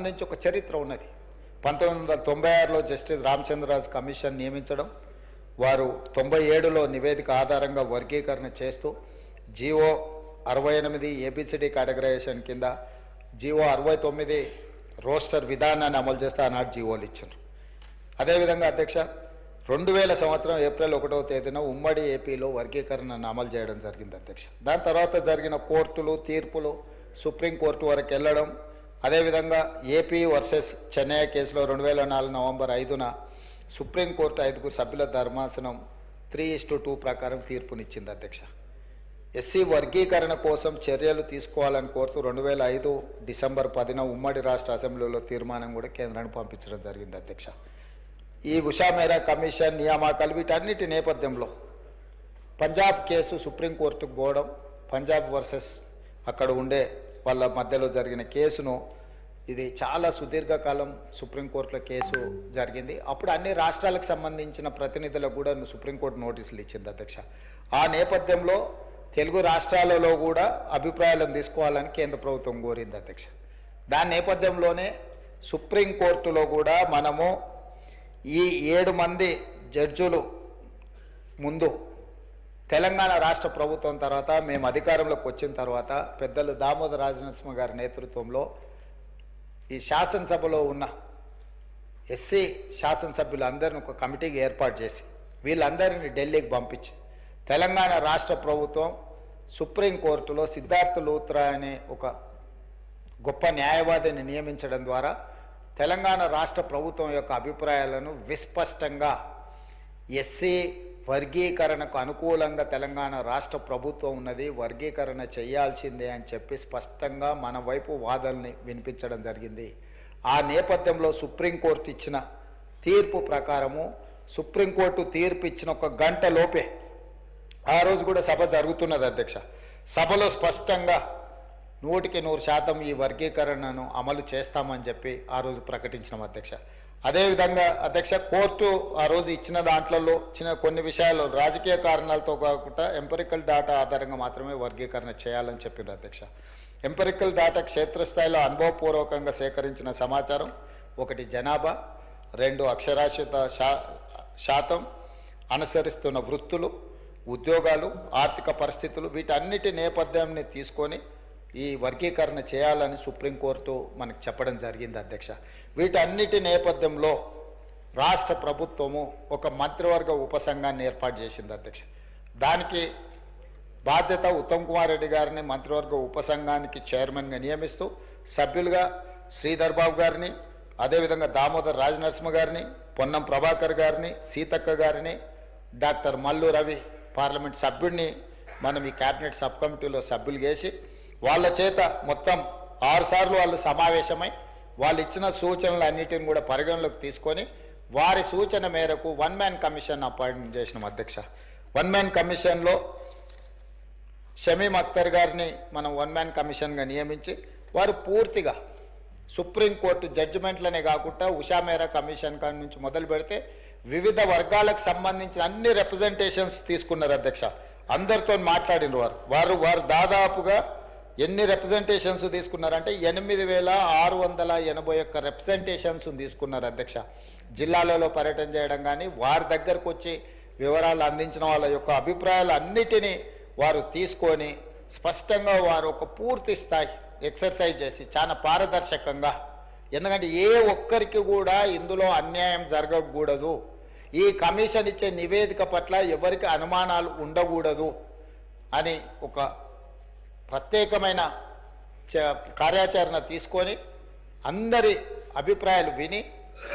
సంబంధించి ఒక చరిత్ర ఉన్నది. 1996లో జస్టిస్ రామచంద్రరాజు కమిషన్ నియమించడం, వారు 97లో నివేదిక ఆధారంగా వర్గీకరణ చేస్తూ జీవో 68 ఏబిసిడి కేటగరైజేషన్ కింద జీవో 69 రోస్టర్ విధానాన్ని అమలు చేస్తే ఆనాడు జీవోలు ఇచ్చారు. అదేవిధంగా అధ్యక్ష 2000 సంవత్సరం ఏప్రిల్ 1వ తేదీన ఉమ్మడి ఏపీలో వర్గీకరణను అమలు చేయడం జరిగింది అధ్యక్ష. దాని తర్వాత జరిగిన కోర్టులు తీర్పులు సుప్రీంకోర్టు వరకు వెళ్ళడం, అదేవిధంగా ఏపీ వర్సెస్ చెన్నై కేసులో 2004 నవంబర్ 5న సుప్రీంకోర్టు 5 సభ్యుల ధర్మాసనం 3:2 ప్రకారం తీర్పునిచ్చింది అధ్యక్ష. ఎస్సీ వర్గీకరణ కోసం చర్యలు తీసుకోవాలని కోరుతూ 2005 డిసెంబర్ 10న ఉమ్మడి రాష్ట్ర అసెంబ్లీలో తీర్మానం కూడా కేంద్రానికి పంపించడం జరిగింది అధ్యక్ష. ఈ ఉషా మేరా కమిషన్ నియామకాలు వీటన్నిటి నేపథ్యంలో పంజాబ్ కేసు సుప్రీంకోర్టుకు పోవడం, పంజాబ్ వర్సెస్ అక్కడ ఉండే వాళ్ళ మధ్యలో జరిగిన కేసును, ఇది చాలా సుదీర్ఘకాలం సుప్రీంకోర్టులో కేసు జరిగింది. అప్పుడు అన్ని రాష్ట్రాలకు సంబంధించిన ప్రతినిధులకు కూడా సుప్రీంకోర్టు నోటీసులు ఇచ్చింది అధ్యక్ష. ఆ నేపథ్యంలో తెలుగు రాష్ట్రాలలో కూడా అభిప్రాయాలను తీసుకోవాలని కేంద్ర ప్రభుత్వం కోరింది అధ్యక్ష. దాని నేపథ్యంలోనే సుప్రీంకోర్టులో కూడా మనము ఈ 7 మంది జడ్జులు ముందు తెలంగాణ రాష్ట్ర ప్రభుత్వం తర్వాత మేము అధికారంలోకి వచ్చిన తర్వాత పెద్దలు దామోదర రాజనరసింహ గారి నేతృత్వంలో ఈ శాసనసభలో ఉన్న ఎస్సీ శాసనసభ్యులందరినీ ఒక కమిటీకి ఏర్పాటు చేసి వీళ్ళందరినీ ఢిల్లీకి పంపించి తెలంగాణ రాష్ట్ర ప్రభుత్వం సుప్రీంకోర్టులో సిద్ధార్థ లూత్రా అనే ఒక గొప్ప న్యాయవాదిని నియమించడం ద్వారా తెలంగాణ రాష్ట్ర ప్రభుత్వం యొక్క అభిప్రాయాలను విస్పష్టంగా ఎస్సీ వర్గీకరణకు అనుకూలంగా తెలంగాణ రాష్ట్ర ప్రభుత్వం ఉన్నది, వర్గీకరణ చేయాల్సిందే అని చెప్పి స్పష్టంగా మన వైపు వాదనని వినిపించడం జరిగింది. ఆ నేపథ్యంలో సుప్రీంకోర్టు ఇచ్చిన తీర్పు ప్రకారము సుప్రీంకోర్టు తీర్పు ఇచ్చిన 1 గంట లోపే ఆ రోజు కూడా సభ జరుగుతున్నది అధ్యక్ష. సభలో స్పష్టంగా 100% ఈ వర్గీకరణను అమలు చేస్తామని చెప్పి ఆ రోజు ప్రకటించినాం అధ్యక్ష. అదేవిధంగా అధ్యక్ష కోర్టు ఆ రోజు ఇచ్చిన దాంట్లో కొన్ని విషయాలు రాజకీయ కారణాలతో కాకుండా ఎంపెరికల్ డాటా ఆధారంగా మాత్రమే వర్గీకరణ చేయాలని చెప్పిండ్రు అధ్యక్ష. ఎంపెరికల్ డాటా క్షేత్రస్థాయిలో అనుభవపూర్వకంగా సేకరించిన సమాచారం, 1 జనాభా, 2 అక్షరాస్యత శాతం, అనుసరిస్తున్న వృత్తులు, ఉద్యోగాలు, ఆర్థిక పరిస్థితులు, వీటన్నిటి నేపథ్యాన్ని తీసుకొని ఈ వర్గీకరణ చేయాలని సుప్రీంకోర్టు మనకు చెప్పడం జరిగింది అధ్యక్ష. వీటన్నిటి నేపథ్యంలో రాష్ట్ర ప్రభుత్వము ఒక మంత్రివర్గ ఉపసంఘాన్ని ఏర్పాటు చేసింది అధ్యక్ష. దానికి బాధ్యత ఉత్తమ్ కుమార్ రెడ్డి గారిని మంత్రివర్గ ఉపసంఘానికి చైర్మన్గా నియమిస్తూ సభ్యులుగా శ్రీధర్ బాబు గారిని, అదేవిధంగా దామోదర్ రాజనరసింహ గారిని, పొన్నం ప్రభాకర్ గారిని, సీతక్క గారిని, డాక్టర్ మల్లు రవి పార్లమెంట్ సభ్యుడిని మనం ఈ క్యాబినెట్ సబ్ కమిటీలో సభ్యులు చేసి వాళ్ళ చేత మొత్తం 6 సార్లు వాళ్ళు సమావేశమై వాళ్ళు ఇచ్చిన సూచనలు అన్నిటిని కూడా పరిగణలోకి తీసుకొని వారి సూచన మేరకు 1 మ్యాన్ కమిషన్ అపాయింట్ చేసినాం అధ్యక్ష. 1 మ్యాన్ కమిషన్లో షమీం అఖ్తర్ గారిని మనం 1 మ్యాన్ కమిషన్గా నియమించి వారు పూర్తిగా సుప్రీంకోర్టు జడ్జిమెంట్లనే కాకుండా ఉషా మేరా కమిషన్ కాడి నుంచి మొదలు పెడితే వివిధ వర్గాలకు సంబంధించిన అన్ని రిప్రజెంటేషన్స్ తీసుకున్నారు అధ్యక్ష. అందరితో మాట్లాడిన వారు దాదాపుగా ఎన్ని రిప్రజెంటేషన్స్ తీసుకున్నారంటే 8,681 రిప్రజెంటేషన్స్ తీసుకున్నారు అధ్యక్ష. జిల్లాలలో పర్యటన చేయడం కానీ వారి దగ్గరకు వచ్చి వివరాలు అందించిన వాళ్ళ యొక్క అభిప్రాయాలు అన్నిటినీ వారు తీసుకొని స్పష్టంగా వారు ఒక పూర్తి స్థాయి ఎక్సర్సైజ్ చేసి చాలా పారదర్శకంగా, ఎందుకంటే ఏ ఒక్కరికి కూడా ఇందులో అన్యాయం జరగకూడదు, ఈ కమిషన్ ఇచ్చే నివేదిక పట్ల ఎవరికి అనుమానాలు ఉండకూడదు అని ఒక ప్రత్యేకమైన కార్యాచరణ తీసుకొని అందరి అభిప్రాయాలు విని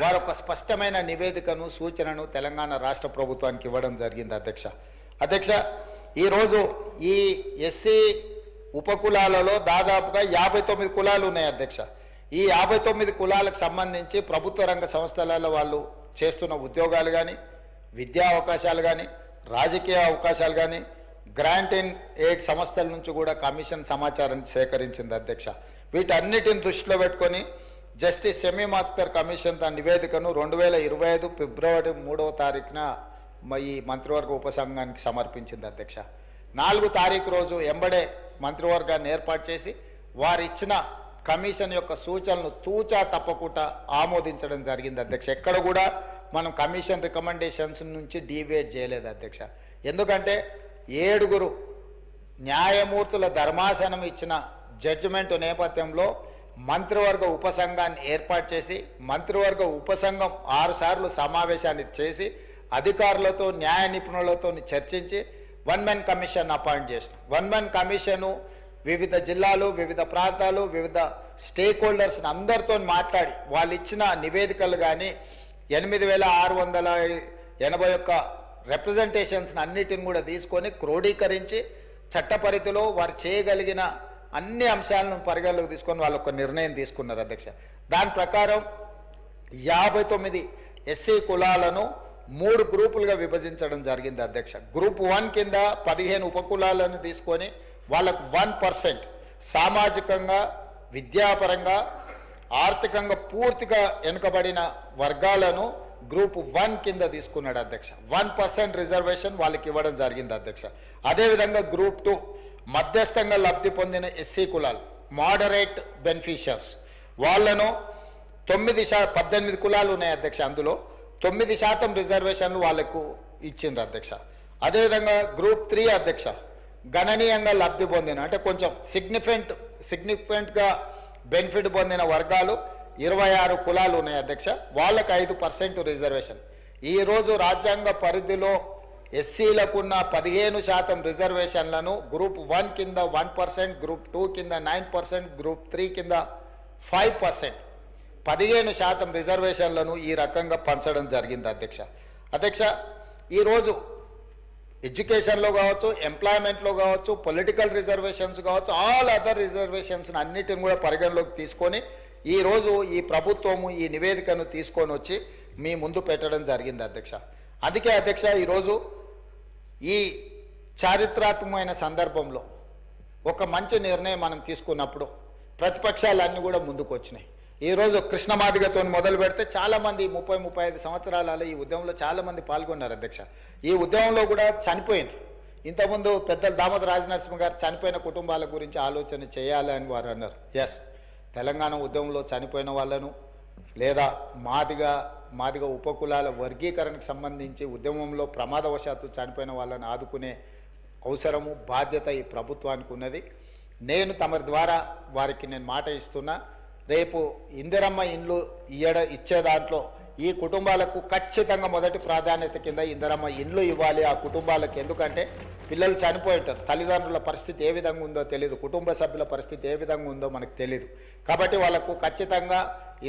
వారు ఒక స్పష్టమైన నివేదికను సూచనను తెలంగాణ రాష్ట్ర ప్రభుత్వానికి ఇవ్వడం జరిగింది అధ్యక్ష. ఈరోజు ఈ ఎస్సీ ఉపకులాలలో దాదాపుగా 59 కులాలు ఉన్నాయి అధ్యక్ష. ఈ 59 కులాలకు సంబంధించి ప్రభుత్వ రంగ సంస్థలలో వాళ్ళు చేస్తున్న ఉద్యోగాలు కానీ, విద్యా అవకాశాలు కానీ, రాజకీయ అవకాశాలు కానీ, గ్రాంట్ అండ్ ఎయిడ్ సంస్థల నుంచి కూడా కమిషన్ సమాచారాన్ని సేకరించింది అధ్యక్ష. వీటన్నిటిని దృష్టిలో పెట్టుకొని జస్టిస్ షమీం అఖ్తర్ కమిషన్ తన నివేదికను 2025 ఫిబ్రవరి 3వ తారీఖున ఈ మంత్రివర్గ ఉపసంఘానికి సమర్పించింది అధ్యక్ష. 4 తారీఖు రోజు ఎంబడే మంత్రివర్గాన్ని ఏర్పాటు చేసి వారు ఇచ్చిన కమిషన్ యొక్క సూచనలు తూచా తప్పకుండా ఆమోదించడం జరిగింది అధ్యక్ష. ఎక్కడ కూడా మనం కమిషన్ రికమెండేషన్స్ నుంచి డీవియేట్ చేయలేదు అధ్యక్ష. ఎందుకంటే 7 న్యాయమూర్తుల ధర్మాసనం ఇచ్చిన జడ్జిమెంట్ నేపథ్యంలో మంత్రివర్గ ఉపసంఘాన్ని ఏర్పాటు చేసి మంత్రివర్గ ఉపసంఘం 6 సార్లు సమావేశాన్ని చేసి అధికారులతో న్యాయ నిపుణులతో చర్చించి 1 మ్యాన్ కమిషన్ అపాయింట్ చేసిన 1 మ్యాన్ కమిషను వివిధ జిల్లాలు, వివిధ ప్రాంతాలు, వివిధ స్టేక్ హోల్డర్స్ని అందరితో మాట్లాడి వాళ్ళు ఇచ్చిన నివేదికలు కానీ 8681 రిప్రజెంటేషన్స్ని అన్నిటిని కూడా తీసుకొని క్రోడీకరించి చట్టపరిధిలో వారు చేయగలిగిన అన్ని అంశాలను పరిగణలోకి తీసుకొని వాళ్ళు ఒక నిర్ణయం తీసుకున్నారు అధ్యక్ష. దాని ప్రకారం 59 ఎస్సీ కులాలను 3 గ్రూపులుగా విభజించడం జరిగింది అధ్యక్ష. గ్రూప్ 1 కింద 15 ఉపకులాలను తీసుకొని వాళ్ళకు 1% సామాజికంగా, విద్యాపరంగా, ఆర్థికంగా పూర్తిగా వెనుకబడిన వర్గాలను గ్రూప్ 1 కింద తీసుకున్నాడు అధ్యక్ష. 1% రిజర్వేషన్ వాళ్ళకి ఇవ్వడం జరిగింది అధ్యక్ష. అదేవిధంగా గ్రూప్ 2 మధ్యస్థంగా లబ్ధి పొందిన ఎస్సీ కులాలు, మోడరేట్ బెనిఫిషియర్స్, వాళ్ళను 18 కులాలు ఉన్నాయి అధ్యక్ష. అందులో 9% రిజర్వేషన్లు వాళ్ళకు ఇచ్చిండ్రు అధ్యక్ష. అదేవిధంగా గ్రూప్ 3 అధ్యక్ష గణనీయంగా లబ్ధి పొందిన అంటే కొంచెం సిగ్నిఫికెంట్గా బెనిఫిట్ పొందిన వర్గాలు 26 కులాలు ఉన్నాయి అధ్యక్ష. వాళ్ళకు 5% రిజర్వేషన్. ఈరోజు రాజ్యాంగ పరిధిలో ఎస్సీలకున్న 15% రిజర్వేషన్లను గ్రూప్ 1 కింద 1%, గ్రూప్ 2 కింద 9%, గ్రూప్ 3 కింద 5%, 15% రిజర్వేషన్లను ఈ రకంగా పంచడం జరిగింది అధ్యక్ష. ఈరోజు ఎడ్యుకేషన్లో కావచ్చు, ఎంప్లాయ్మెంట్లో కావచ్చు, పొలిటికల్ రిజర్వేషన్స్ కావచ్చు, ఆల్ అదర్ రిజర్వేషన్స్ అన్నిటిని కూడా పరిగణలోకి తీసుకొని ఈరోజు ఈ ప్రభుత్వము ఈ నివేదికను తీసుకొని వచ్చి మీ ముందు పెట్టడం జరిగింది అధ్యక్ష. అందుకే అధ్యక్ష ఈరోజు ఈ చారిత్రాత్మకమైన సందర్భంలో ఒక మంచి నిర్ణయం మనం తీసుకున్నప్పుడు ప్రతిపక్షాలన్నీ కూడా ముందుకు వచ్చినాయి. ఈరోజు కృష్ణమాదిగతో మొదలు పెడితే చాలామంది 30-35 సంవత్సరాలలో ఈ ఉద్యమంలో చాలామంది పాల్గొన్నారు అధ్యక్ష. ఈ ఉద్యమంలో కూడా చనిపోయినారు. ఇంతకుముందు పెద్దలు దామోదర రాజనరసింహ గారు చనిపోయిన కుటుంబాల గురించి ఆలోచన చేయాలి అని వారు అన్నారు. ఎస్, తెలంగాణ ఉద్యమంలో చనిపోయిన వాళ్ళను లేదా మాదిగ ఉపకులాల వర్గీకరణకు సంబంధించి ఉద్యమంలో ప్రమాదవశాత్తు చనిపోయిన వాళ్ళని ఆదుకునే అవసరము, బాధ్యత ఈ ప్రభుత్వానికి ఉన్నది. నేను తమరి ద్వారా వారికి నేను మాట ఇస్తున్నా, రేపు ఇందిరమ్మ ఇండ్లు ఇచ్చే దాంట్లో ఈ కుటుంబాలకు ఖచ్చితంగా మొదటి ప్రాధాన్యత కింద ఇందిరమ్మ ఇండ్లు ఇవ్వాలి ఆ కుటుంబాలకు. ఎందుకంటే పిల్లలు చనిపోయింటారు, తల్లిదండ్రుల పరిస్థితి ఏ విధంగా ఉందో తెలియదు, కుటుంబ సభ్యుల పరిస్థితి ఏ విధంగా ఉందో మనకు తెలియదు. కాబట్టి వాళ్ళకు ఖచ్చితంగా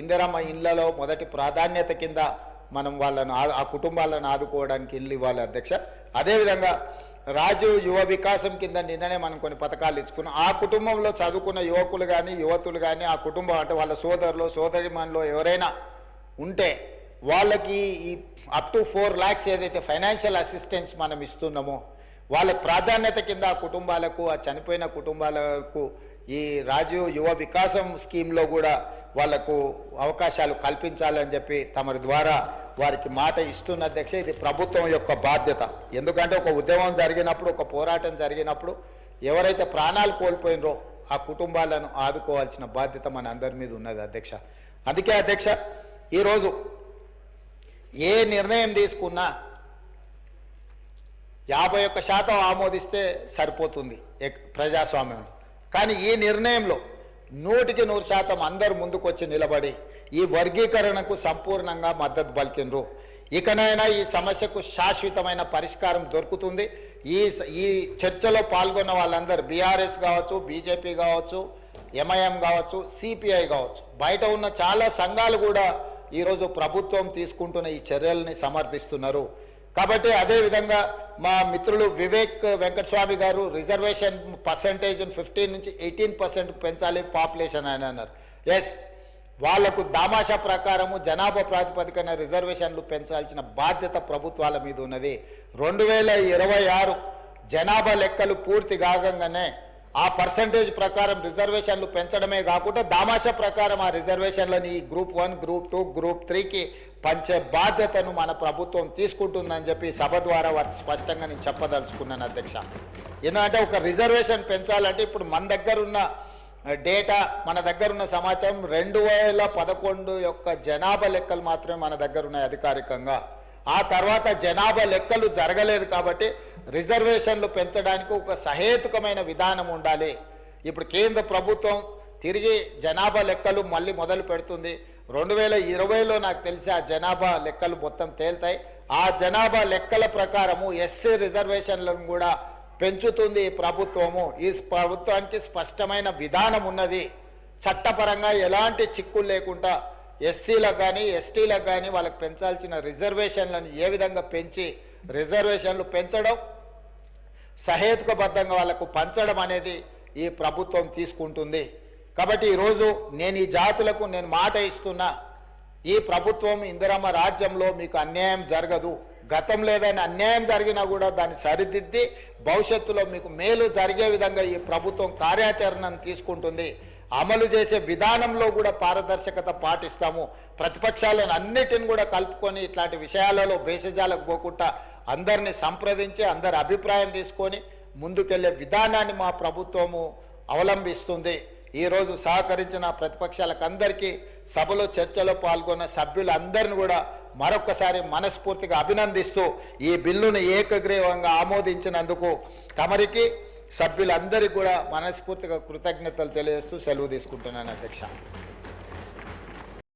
ఇందిరమ్మ ఇండ్లలో మొదటి ప్రాధాన్యత కింద మనం వాళ్ళను ఆ కుటుంబాలను ఆదుకోవడానికి ఇల్లు ఇవ్వాలి అధ్యక్ష. అదేవిధంగా రాజీవ్ యువ వికాసం కింద నిన్ననే మనం కొన్ని పథకాలు ఇచ్చుకున్నాం. ఆ కుటుంబంలో చదువుకున్న యువకులు కానీ యువతులు కానీ ఆ కుటుంబం అంటే వాళ్ళ సోదరులు సోదరిమణులు ఎవరైనా ఉంటే వాళ్ళకి ఈ అప్ టు 4 lakhs ఏదైతే ఫైనాన్షియల్ అసిస్టెన్స్ మనం ఇస్తున్నామో వాళ్ళ ప్రాధాన్యత కింద ఆ కుటుంబాలకు, ఆ చనిపోయిన కుటుంబాలకు ఈ రాజీవ్ యువ వికాసం స్కీమ్లో కూడా వాళ్లకు అవకాశాలు కల్పించాలని చెప్పి తమరి ద్వారా వారికి మాట ఇస్తున్న అధ్యక్ష. ఇది ప్రభుత్వం యొక్క బాధ్యత. ఎందుకంటే ఒక ఉద్యమం జరిగినప్పుడు, ఒక పోరాటం జరిగినప్పుడు ఎవరైతే ప్రాణాలు కోల్పోయినరో ఆ కుటుంబాలను ఆదుకోవాల్సిన బాధ్యత మన అందరి మీద ఉన్నది అధ్యక్ష. అందుకే అధ్యక్ష ఈరోజు ఏ నిర్ణయం తీసుకున్నా 51% ఆమోదిస్తే సరిపోతుంది ప్రజాస్వామ్యంలో. కానీ ఈ నిర్ణయంలో 100% అందరూ ముందుకు వచ్చి నిలబడి ఈ వర్గీకరణకు సంపూర్ణంగా మద్దతు పలికినరు. ఇకనైనా ఈ సమస్యకు శాశ్వతమైన పరిష్కారం దొరుకుతుంది. ఈ చర్చలో పాల్గొన్న వాళ్ళందరూ బీఆర్ఎస్ కావచ్చు, బీజేపీ కావచ్చు, ఎంఐఎం కావచ్చు, సిపిఐ కావచ్చు, బయట ఉన్న చాలా సంఘాలు కూడా ఈరోజు ప్రభుత్వం తీసుకుంటున్న ఈ చర్యల్ని సమర్థిస్తున్నారు. కాబట్టి అదేవిధంగా మా మిత్రులు వివేక్ వెంకటస్వామి గారు రిజర్వేషన్ పర్సంటేజ్ 15 నుంచి 18% పెంచాలి పాపులేషన్ అని అన్నారు. ఎస్, వాళ్లకు దామాషా ప్రకారము జనాభా ప్రాతిపదికన రిజర్వేషన్లు పెంచాల్సిన బాధ్యత ప్రభుత్వాల మీద ఉన్నది. 2026 జనాభా లెక్కలు పూర్తి కాగానే ఆ పర్సంటేజ్ ప్రకారం రిజర్వేషన్లు పెంచడమే కాకుండా దామాషా ప్రకారం ఆ రిజర్వేషన్లని గ్రూప్ 1, గ్రూప్ 2, గ్రూప్ 3కి పంచే బాధ్యతను మన ప్రభుత్వం తీసుకుంటుందని చెప్పి సభ ద్వారా వారికి స్పష్టంగా నేను చెప్పదలుచుకున్నాను అధ్యక్ష. ఎందుకంటే ఒక రిజర్వేషన్ పెంచాలంటే ఇప్పుడు మన దగ్గర ఉన్న డేటా మన దగ్గర ఉన్న సమాచారం 2011 యొక్క జనాభా లెక్కలు మాత్రమే మన దగ్గర ఉన్నాయి అధికారికంగా. ఆ తర్వాత జనాభా లెక్కలు జరగలేదు కాబట్టి రిజర్వేషన్లు పెంచడానికి ఒక సహేతుకమైన విధానం ఉండాలి. ఇప్పుడు కేంద్ర ప్రభుత్వం తిరిగి జనాభా లెక్కలు మళ్ళీ మొదలు పెడుతుంది. 2020లో నాకు తెలిసి ఆ జనాభా లెక్కలు మొత్తం తేల్తాయి. ఆ జనాభా లెక్కల ప్రకారము ఎస్సీ రిజర్వేషన్లను కూడా పెంచుతుంది ఈ ప్రభుత్వము. ఈ ప్రభుత్వానికి స్పష్టమైన విధానం ఉన్నది. చట్టపరంగా ఎలాంటి చిక్కులు లేకుండా ఎస్సీలకు కానీ ఎస్టీలకు కానీ వాళ్ళకి పెంచాల్సిన రిజర్వేషన్లను ఏ విధంగా పెంచి రిజర్వేషన్లు పెంచడం, సహేతుకబద్ధంగా వాళ్ళకు పంచడం అనేది ఈ ప్రభుత్వం తీసుకుంటుంది. కాబట్టి ఈరోజు నేను ఈ జాతులకు నేను మాట ఇస్తున్నా, ఈ ప్రభుత్వం ఇందిరమ్మ రాజ్యంలో మీకు అన్యాయం జరగదు. గతంలో ఏదైనా అన్యాయం జరిగినా కూడా దాన్ని సరిదిద్ది భవిష్యత్తులో మీకు మేలు జరిగే విధంగా ఈ ప్రభుత్వం కార్యాచరణను తీసుకుంటుంది. అమలు చేసే విధానంలో కూడా పారదర్శకత పాటిస్తాము. ప్రతిపక్షాలను అన్నిటిని కూడా కలుపుకొని ఇట్లాంటి విషయాలలో భేషజాలకు పోకుండా అందరినీ సంప్రదించి అందరి అభిప్రాయం తీసుకొని ముందుకెళ్లే విధానాన్ని మా ప్రభుత్వము అవలంబిస్తుంది. ఈరోజు సహకరించిన ప్రతిపక్షాలకు అందరికీ, సభలో చర్చలో పాల్గొన్న సభ్యులందరిని కూడా మరొక్కసారి మనస్ఫూర్తిగా అభినందిస్తూ ఈ బిల్లును ఏకగ్రీవంగా ఆమోదించినందుకు తమరికి సభ్యులందరికీ కూడా మనస్ఫూర్తిగా కృతజ్ఞతలు తెలియజేస్తూ సెలవు తీసుకుంటున్నాను అధ్యక్ష.